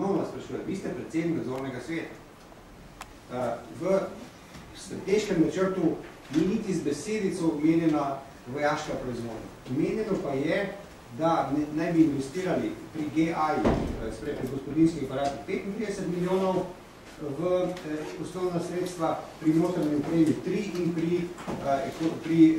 ponovno sprašujem, vi ste predsednik nadzornega sveta. V strateškem načrtu ni niti z besedico omenjena vojaška proizvodnja. Omenjeno pa je, da naj bi investirali pri GI, pri gospodinskih aparatih 35 milijonov v osnovna sredstva, pri notranjem opremi 3 in pri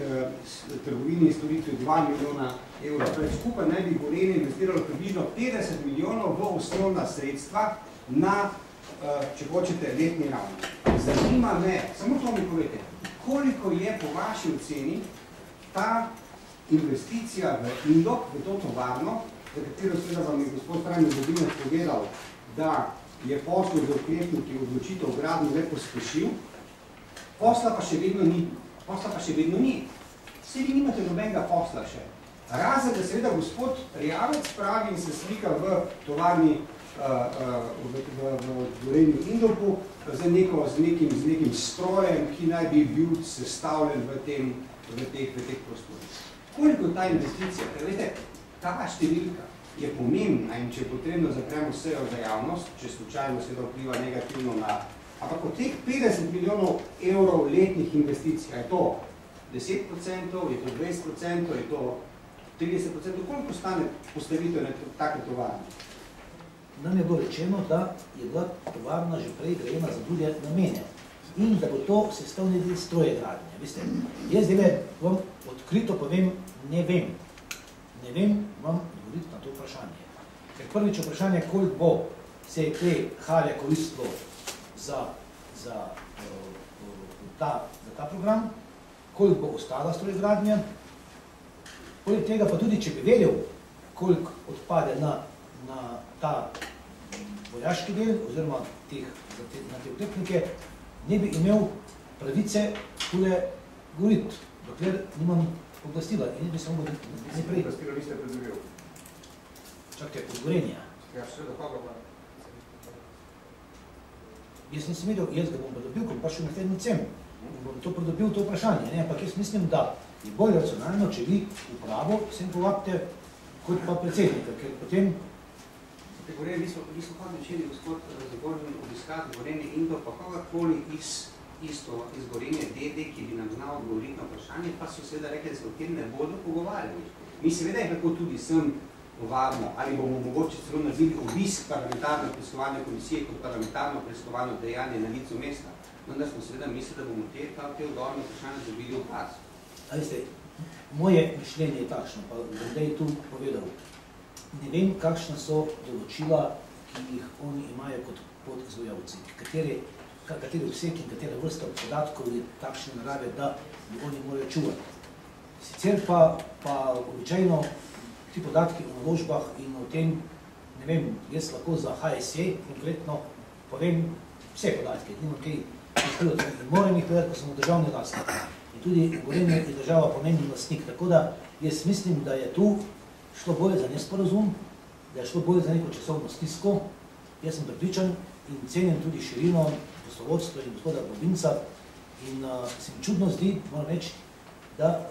trgovini in storitvi 2 milijona evrov. Torej skupaj naj bi Gorenje investiralo približno 50 milijonov v osnovna sredstva na, če hočete, letni ravni. Zanima me, samo to mi povete, koliko je po vaši oceni ta investicija v Indok, v to tovarno, za katero seveda vam je gospod Franjo Zobinac povedal, da je poslu z oklepniki odločitev gradnjo le pospešil, posla pa še vedno ni. Posla pa še vedno ni. Vsi vi nimate nobenega posla še. Razen, da seveda gospod Rjavec pravi in se slika v tovarni v Gorenju Indoku z nekim strojem, ki naj bi bil sestavljen v teh prostorih. Koliko ta investicija? Veste, ta številka je pomembna in če je potrebno zapremo sejo za javnost, če slučajno seveda vpliva negativno na... Ampak od teh 50 milijonov evrov letnih investicij, je to 10%, je to 20%, je to 30%, koliko stane postavitev na take tovarne? Nam je bilo rečeno, da je bila tovarna že prej grajena za druge namene in da bo to sestavni del stroje gradnje. Veste, jaz zdaj vam odkrito povem, ne vem. Ne vem vam odgovoriti na to vprašanje. Ker prvič vprašanje, koliko bo se te hale koristilo za ta program, koliko bo ostala stroje gradnja. Poleg tega pa tudi, če bi vedel, koliko odpade na ta vojaški del, oziroma na te oklepnike, ne bi imel pravice tule govoriti, dokler nimam oblastila. In bi se mogel neprej... Oblastilo niste predobil? Čakajte, od Gorenja. Ja, seveda, koga pa? Jaz nisem vedel, jaz ga bom predobil, ko bom pa šel naslednji cem. Bom to predobil, to vprašanje. Ampak jaz mislim, da je bolj racionalno, če vi upravo vsem povabite kot pa predsednika, ker potem... Mi smo pa načeli, gospod Zagorjan, obiskati Gorenje Indok, pa kogarkoli iz Gorenje DD, ki bi nam znal odgovoriti na vprašanje, pa so seveda rekli, da se o tem ne bodo pogovarjali. Mi seveda je kako tudi sem povabimo, ali bomo mogoče celo naredili obisk parlamentarne preiskovalne komisije kot parlamentarno preiskovalno dejanje na licu mesta. Vendar smo seveda mislili, da bomo te odgovorne vprašanje dobili v pas. A veste, moje mišljenje je takšno, pa bom zdaj tu povedal. Ne vem, kakšna so določila, ki jih oni imajo kot podizvajalci, kateri vsek in katera vrsta podatkov je takšne narave, da bi oni morajo čuvati. Sicer pa običajno ti podatki o naložbah in o tem, ne vem, jaz lahko za HSE konkretno povem vse podatke, nimam kaj izkrivati. Moram jih povedati, ko sem v državni lastnik. In tudi Gorenje je država pomemben lastnik, tako da jaz mislim, da je tu šlo bolje za nesporazum, da je šlo bolje za neko časovno stisko. Jaz sem pripričan in cenim tudi širino, poslovodstvo in gospoda Bobinca in se mi čudno zdi, moram reči, da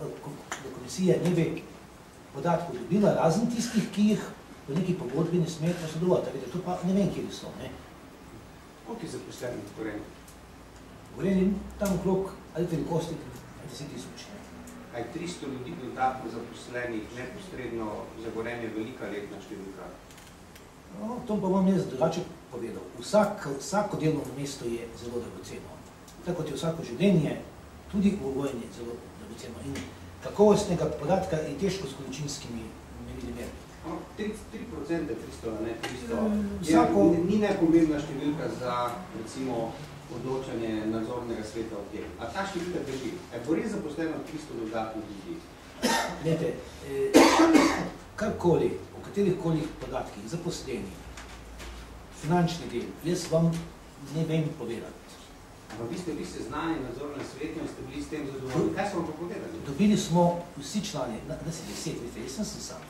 komisija ne bi podatkov dobila, razen tistih, ki jih v neki pogodbi ne smejo posredovati. To pa ne vem, kjer so. Koliko je zaposlenih v Gorenju? V Gorenju tam okrog ali velikosti 10,000. Kaj 300 ljudi dodatno zaposlenih neposredno za Gorenje velika letna številka? No, to pa bom jaz drugače povedal. Vsako delovno mesto je zelo dragoceno. Tako kot je vsako življenje, tudi v vojni zelo dragoceno. In kakovostnega podatka je težko s količinskimi merili meriti. 3%, 300, ne 300. Ni nepomembna številka za, recimo, odločanje nadzornega sveta o tem. A ta številka drži? Bo res zaposleno 300 dodatnih ljudi? Glede, karkoli, o katerihkoli podatkih, zaposleni, finančni del, jaz vam ne vem povedati. Ampak vi ste bili seznani nadzornem svetu in ste bili s tem zadovoljni. Kaj so vam pa povedali? Dobili smo vsi člani, da se 10, jaz sem sam.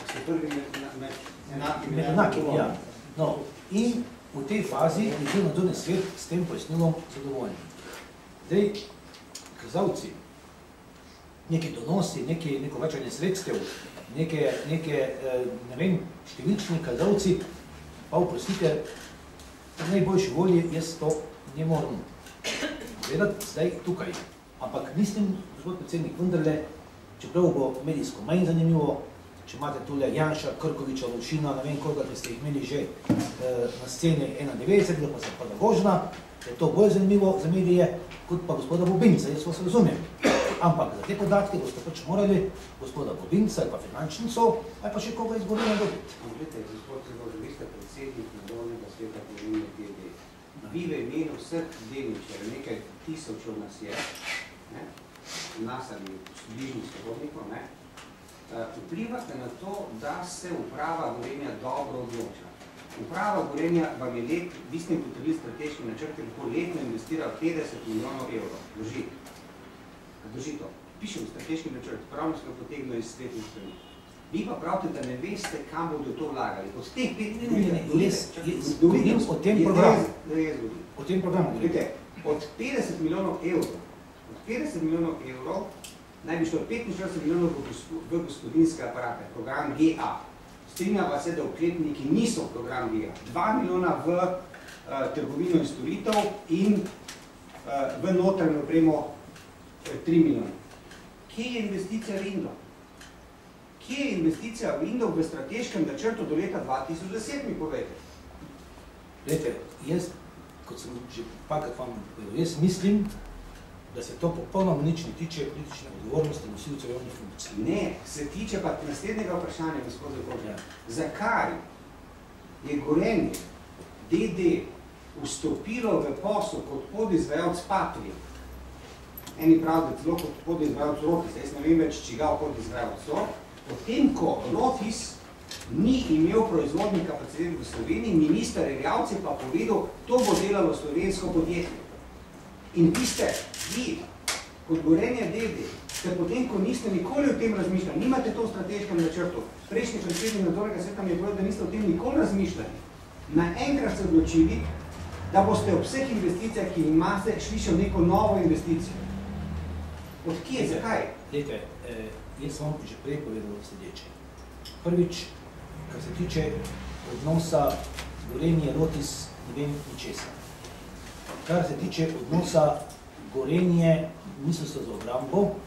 Ste prvi med enakimi, ja. No, in v tej fazi je bil nadzorni svet s tem pojasnilom zadovoljni. Zdaj, kazalci, neki donosi, neko vračanje sredstev, neke, ne vem, številčni kazalci, Pa oprostite, v najboljši volji jaz to ne moram povedati zdaj tukaj. Ampak mislim, gospod predsednik, vendarle, čeprav bo medijsko manj zanimivo, če imate tule Janša, Krkoviča, Lovšina, ne vem koga, ki ste jih imeli že na sceni 91, pa se pa Zagožna, je to bolj zanimivo za medije, kot pa gospoda Bobinca, jaz vas razumem. Ampak za te podatke boste pač morali gospoda Bobinca ali pa finančnico, ali pa še koga iz Gorenja dobiti. Poglejte, gospod Zagožen, vi ste predsednik nadzornega sveta Gorenja DD. Vi v imenu vseh delničarjev, nekaj tisočev nas je, nas ali bližnjih sorodnikov, vplivate na to, da se uprava Gorenja dobro odloča. Uprava Gorenja vam je vi ste jim potrebili strateški načrt, ki lahko letno investira 50 milijonov evrov. Drži to. Piše v strateški načrt, pravno smo potegnili iz spletnih strani. Vi pa pravite, da ne veste, kam bodo to vlagali. Od teh 5 govorim o tem programu. O tem programu govorite. Od 50 milijonov evrov naj bi šlo 45 milijonov v gospodinske aparate, program GA. Strinjava se, da oklepniki niso program GA. 2 milijona v trgovino in storitev in v notranjo opremo 3 milijona. Kje je investicija v Indo? Kje je investicija v Indo v strateškem načrtu do leta 2010, mi povejte? Glejte, jaz, kot sem že pakrat vam povedal, jaz mislim, da se to popolnoma nič ne tiče politične odgovornosti nosilcev javnih funkcij. Ne, se tiče pa naslednjega vprašanja, gospod Zagožen. Zakaj je Gorenje DD vstopilo v posel kot podizvajalec Patrie? Eni pravi, da celo kot podizvajalec Rotis, jaz ne vem več, čigav podizvajalec so, potem, ko Rotis ni imel proizvodnih kapacitet v Sloveniji, minister Erjavci pa povedal, to bo delalo slovensko podjetje. In vi, kot Gorenje DD, ste potem, ko niste nikoli o tem razmišljali, nimate to v strateškem načrtu, prejšnji predsednik nadzornega sveta mi je povedal, da niste o tem nikoli razmišljali, naenkrat ste odločili, da boste ob vseh investicijah, ki imate, šli še v neko novo investicijo. Od kje, zakaj? Glejte, jaz vam že prej povedal sledeče. Prvič, kar se tiče odnosa Gorenje Rotis, ne vem ničesa. Kar se tiče odnosa Gorenje Ministrstva za obrambo,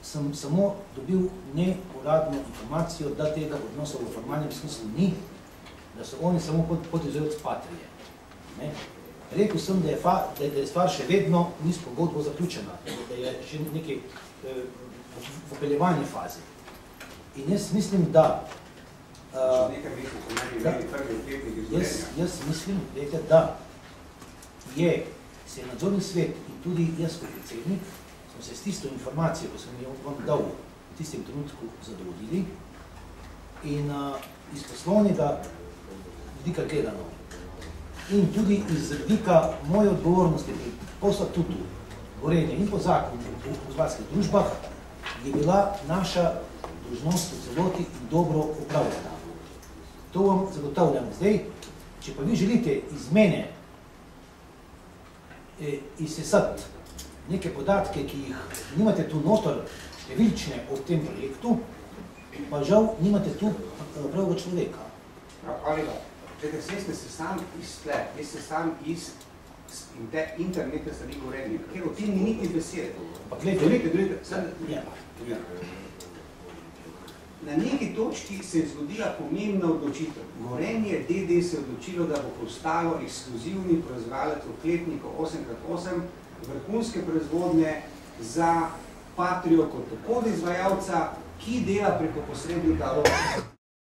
sem samo dobil neuradno informacijo, da tega odnosa v formalnem smislu ni, da so oni samo podizvajalci Patrie. Rekel sem, da je stvar še vedno ni s pogodbo zaključena, da je še nekaj v peljevanji fazi. In jaz mislim, da jaz mislim, da se je nadzorni svet in tudi jaz kot predsednik smo se s tisto informacijo, ko sem jo vam dal v tistem trenutku zadovoljili in iz poslovnega vidika gledano in tudi iz vidika moje odgovornosti po statutu Gorenja in po zakonu v gospodarskih družbah je bila naša dolžnost v celoti in dobro upravljena. To vam zagotavljam zdaj. Če pa vi želite iz mene izsesati neke podatke, ki jih nimate tu notor številčne o tem projektu, pa žal nimate tu pravega človeka. Ali pa, vse ste se sam izpled, vi ste sam iz interneta strani Gorenja, ker o tem ni niti besede. Pa gledajte, na neki točki se je zgodila pomembna odločitev. Gorenje DD se je odločilo, da bo postalo ekskluzivni proizvajalec oklepnikov 8x8 vrhunske proizvodnje za Patrio kot podizvajalca, ki dela preko posrednika Rotis.